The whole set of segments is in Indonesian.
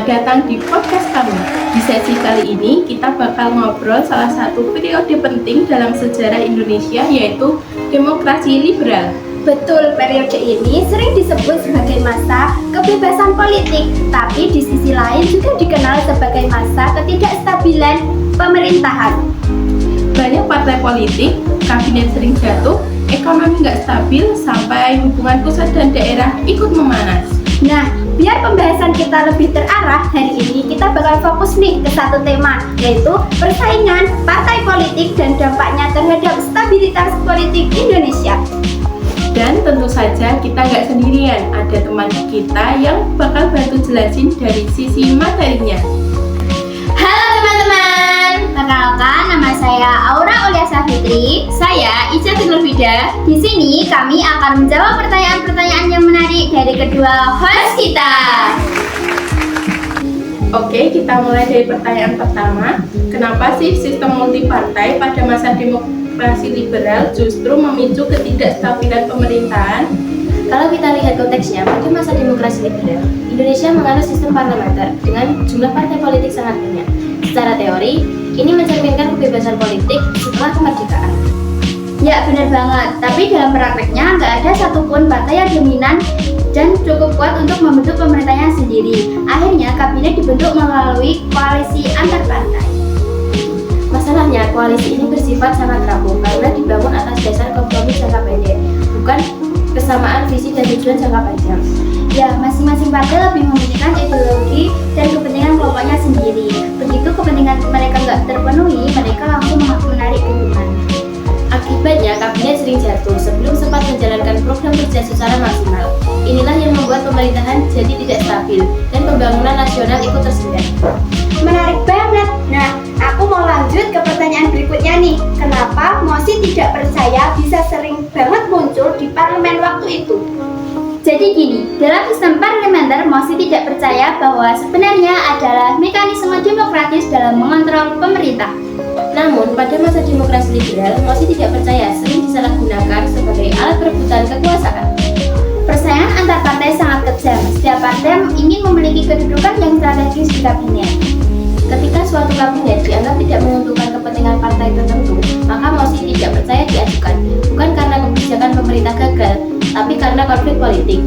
Selamat datang di podcast kami. Di sesi kali ini kita bakal ngobrol salah satu periode penting dalam sejarah Indonesia, yaitu demokrasi liberal. Betul, periode ini sering disebut sebagai masa kebebasan politik, tapi di sisi lain juga dikenal sebagai masa ketidakstabilan pemerintahan. Banyak partai politik, kabinet sering jatuh, ekonomi nggak stabil, sampai hubungan pusat dan daerah ikut memanas. Nah, biar pembahasan kita lebih terarah, hari ini kita bakal fokus nih ke satu tema, yaitu persaingan partai politik dan dampaknya terhadap stabilitas politik Indonesia. Dan tentu saja kita nggak sendirian, ada teman kita yang bakal bantu jelasin dari sisi materinya. Halo teman-teman, perkenalkan nama saya Aura Oliasa Fitri. Saya Ica Tinurfida. Di sini kami akan menjawab pertanyaan-pertanyaan yang menarik dari kedua host kita. Oke, kita mulai dari pertanyaan pertama. Kenapa sih sistem multipartai pada masa demokrasi liberal justru memicu ketidakstabilan pemerintahan? Kalau kita lihat konteksnya, pada masa demokrasi liberal, Indonesia menganut sistem parlementer dengan jumlah partai politik sangat banyak. Secara teori, ini mencerminkan kebebasan politik setelah kemerdekaan. Ya, benar banget. Tapi dalam prakteknya nggak ada satupun partai yang dominan dan cukup kuat untuk membentuk pemerintahnya sendiri. Akhirnya, kabinet dibentuk melalui koalisi antar partai. Masalahnya, koalisi ini bersifat sangat rapuh karena dibangun atas dasar kompromi jangka pendek, bukan kesamaan visi dan tujuan jangka panjang. Ya, masing-masing partai lebih mementingkan ideologi dan kepentingan kelompoknya sendiri. Begitu kepentingan mereka nggak terpenuhi, mereka langsung menarik dukungan. Akibatnya, kabinet sering jatuh sebelum sempat menjalankan program kerja secara maksimal. Inilah yang membuat pemerintahan jadi tidak stabil dan pembangunan nasional ikut tersendat. Menarik banget. Nah, aku mau lanjut ke pertanyaan berikutnya nih. Kenapa mosi tidak percaya bisa sering banget muncul di parlemen waktu itu? Jadi gini, dalam sistem parlementer, mosi tidak percaya bahwa sebenarnya adalah mekanisme demokratis dalam mengontrol pemerintah. Namun, pada masa demokrasi liberal, mosi tidak percaya sering disalahgunakan sebagai alat perebutan kekuasaan. Persaingan antar partai sangat kejam. Setiap partai ingin memiliki kedudukan yang strategis di kabinet. Ketika suatu kabinet dianggap tidak menguntungkan kepentingan partai tertentu, maka mosi tidak percaya diajukan, bukan karena kebijakan pemerintah gagal, tapi karena konflik politik.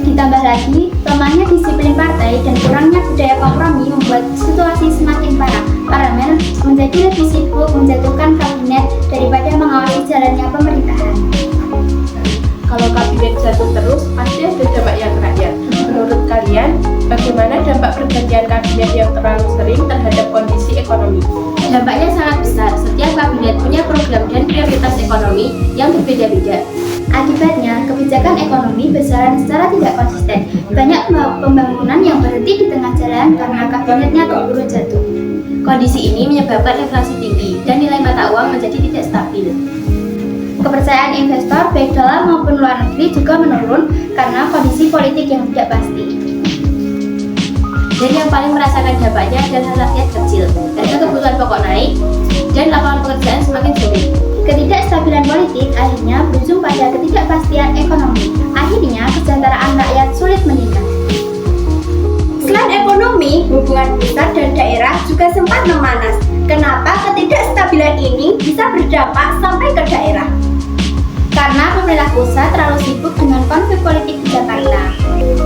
Ditambah lagi, lemahnya disiplin partai dan kurangnya budaya kompromi membuat situasi semakin parah. Parlemen menjadi lebih sibuk menjatuhkan kabinet daripada mengawasi jalannya pemerintahan. Kalau kabinet jatuh terus, pasti ada dampak yang rakyat. Menurut kalian, bagaimana dampak pergantian kabinet yang terlalu sering terhadap kondisi ekonomi? Dampaknya sangat besar. Setiap kabinet punya program dan prioritas ekonomi yang berbeda-beda. Akibatnya, kebijakan ekonomi berjalan secara tidak konsisten. Banyak pembangunan yang berhenti di tengah jalan karena kabinetnya keburu jatuh. Kondisi ini menyebabkan inflasi tinggi dan nilai mata uang menjadi tidak stabil. Kepercayaan investor baik dalam maupun luar negeri juga menurun karena kondisi politik yang tidak pasti. Dan yang paling merasakan dampaknya adalah rakyat kecil, harga kebutuhan pokok naik, dan lapangan pekerjaan semakin sulit. Ketidakstabilan politik akhirnya berujung pada ketidakpastian ekonomi. Akhirnya kesejahteraan rakyat sulit meningkat. Selain ekonomi, hubungan pusat dan daerah juga sempat memanas. Kenapa ketidakstabilan ini bisa berdampak sampai ke daerah? Karena pemerintah pusat terlalu sibuk dengan konflik politik di Jakarta.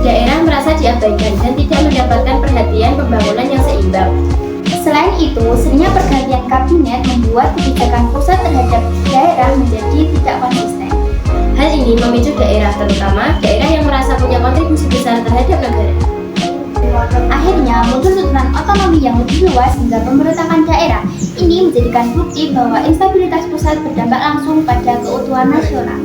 Daerah merasa diabaikan dan tidak mendapatkan perhatian pembangunan yang seimbang. Selain itu, seringnya pergantian kabinet membuat kebijakan pusat terhadap daerah menjadi tidak konsisten. Hal ini memicu daerah, terutama daerah yang merasa punya kontribusi besar terhadap negara. Akhirnya muncul tuntutan otonomi yang lebih luas hingga pemberontakan daerah. Ini menjadikan bukti bahwa instabilitas pusat berdampak langsung pada keutuhan nasional.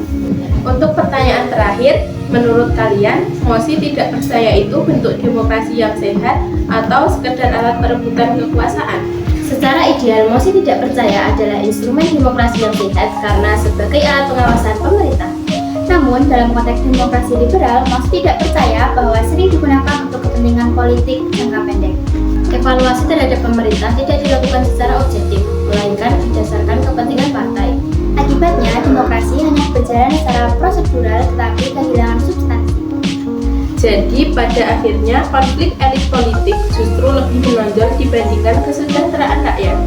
Untuk pertanyaan terakhir, menurut kalian, mosi tidak percaya itu bentuk demokrasi yang sehat atau sekedar alat perebutan kekuasaan? Secara ideal, mosi tidak percaya adalah instrumen demokrasi yang sehat karena sebagai alat pengawasan pemerintah. Namun, dalam konteks demokrasi liberal, mosi tidak percaya bahwa sering digunakan untuk kepentingan politik jangka pendek. Evaluasi terhadap pemerintah tidak dilakukan secara objektif, melainkan berdasarkan kepentingan partai. Akibatnya, demokrasi hanya berjalan secara prosedural tetapi kehilangan substansi. Jadi pada akhirnya konflik elit politik justru lebih menonjol dibandingkan kesejahteraan rakyat.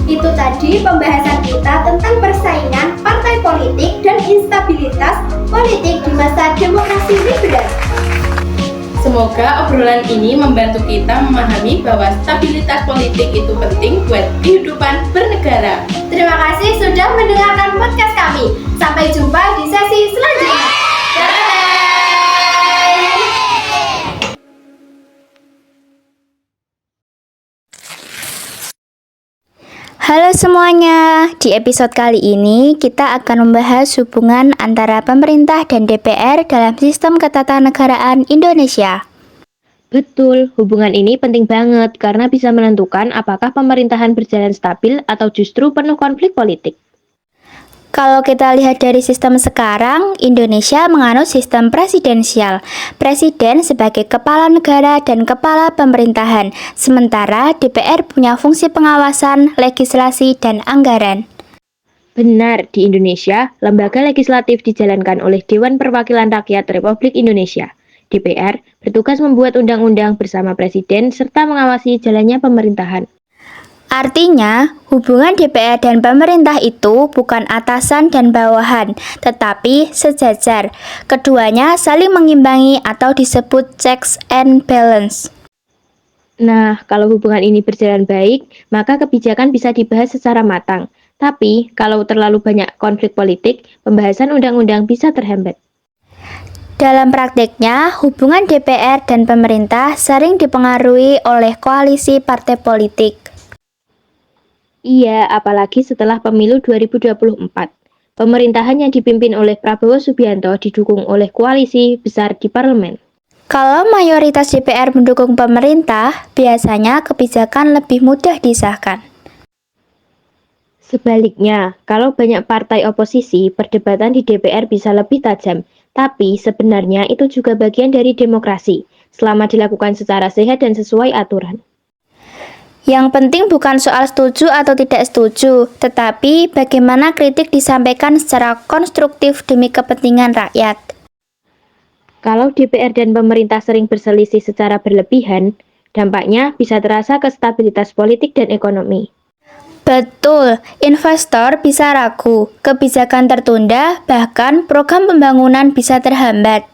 Itu tadi pembahasan kita tentang persaingan partai politik dan instabilitas politik di masa demokrasi liberal. Semoga obrolan ini membantu kita memahami bahwa stabilitas politik itu penting buat kehidupan bernegara. Terima kasih sudah mendengarkan podcast kami. Sampai jumpa di sesi selanjutnya. Bye. Halo semuanya, di episode kali ini kita akan membahas hubungan antara pemerintah dan DPR dalam sistem ketatanegaraan Indonesia. Betul, hubungan ini penting banget karena bisa menentukan apakah pemerintahan berjalan stabil atau justru penuh konflik politik. Kalau kita lihat dari sistem sekarang, Indonesia menganut sistem presidensial. Presiden sebagai kepala negara dan kepala pemerintahan, sementara DPR punya fungsi pengawasan, legislasi, dan anggaran. Benar, di Indonesia, lembaga legislatif dijalankan oleh Dewan Perwakilan Rakyat Republik Indonesia. DPR bertugas membuat undang-undang bersama Presiden serta mengawasi jalannya pemerintahan. Artinya, hubungan DPR dan pemerintah itu bukan atasan dan bawahan, tetapi sejajar. Keduanya saling mengimbangi atau disebut checks and balance. Nah, kalau hubungan ini berjalan baik, maka kebijakan bisa dibahas secara matang. Tapi, kalau terlalu banyak konflik politik, pembahasan undang-undang bisa terhambat. Dalam praktiknya, hubungan DPR dan pemerintah sering dipengaruhi oleh koalisi partai politik. Iya, apalagi setelah pemilu 2024. Pemerintahan yang dipimpin oleh Prabowo Subianto didukung oleh koalisi besar di parlemen. Kalau mayoritas DPR mendukung pemerintah, biasanya kebijakan lebih mudah disahkan. Sebaliknya, kalau banyak partai oposisi, perdebatan di DPR bisa lebih tajam. Tapi sebenarnya itu juga bagian dari demokrasi, selama dilakukan secara sehat dan sesuai aturan. Yang penting bukan soal setuju atau tidak setuju, tetapi bagaimana kritik disampaikan secara konstruktif demi kepentingan rakyat. Kalau DPR dan pemerintah sering berselisih secara berlebihan, dampaknya bisa terasa ke stabilitas politik dan ekonomi. Betul, investor bisa ragu, kebijakan tertunda, bahkan program pembangunan bisa terhambat.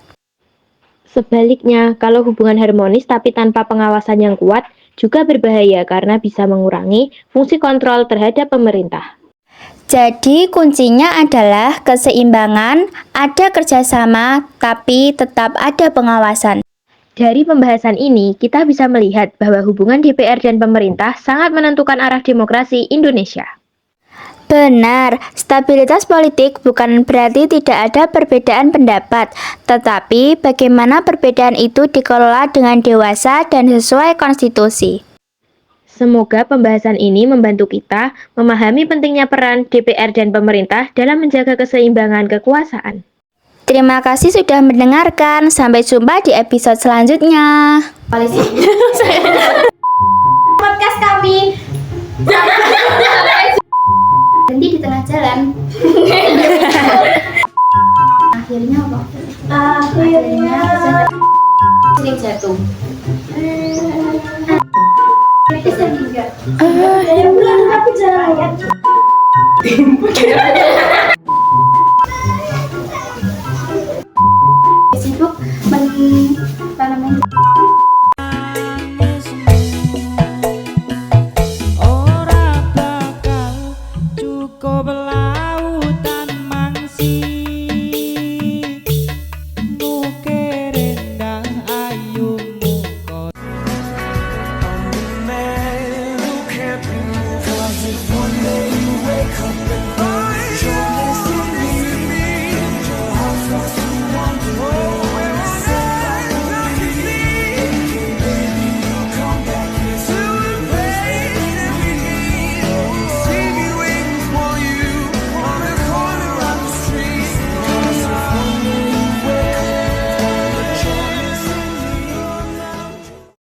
Sebaliknya, kalau hubungan harmonis tapi tanpa pengawasan yang kuat, juga berbahaya karena bisa mengurangi fungsi kontrol terhadap pemerintah. Jadi kuncinya adalah keseimbangan, ada kerjasama, tapi tetap ada pengawasan. Dari pembahasan ini, kita bisa melihat bahwa hubungan DPR dan pemerintah sangat menentukan arah demokrasi Indonesia. Benar, stabilitas politik bukan berarti tidak ada perbedaan pendapat, tetapi bagaimana perbedaan itu dikelola dengan dewasa dan sesuai konstitusi. Semoga pembahasan ini membantu kita memahami pentingnya peran DPR dan pemerintah dalam menjaga keseimbangan kekuasaan. Terima kasih sudah mendengarkan, sampai jumpa di episode selanjutnya. Podcast kami berhenti di tengah jalan. Akhirnya apa? Akhirnya Sering jatuh. aku jalan. Sibuk tanaman. Ora bakal cukup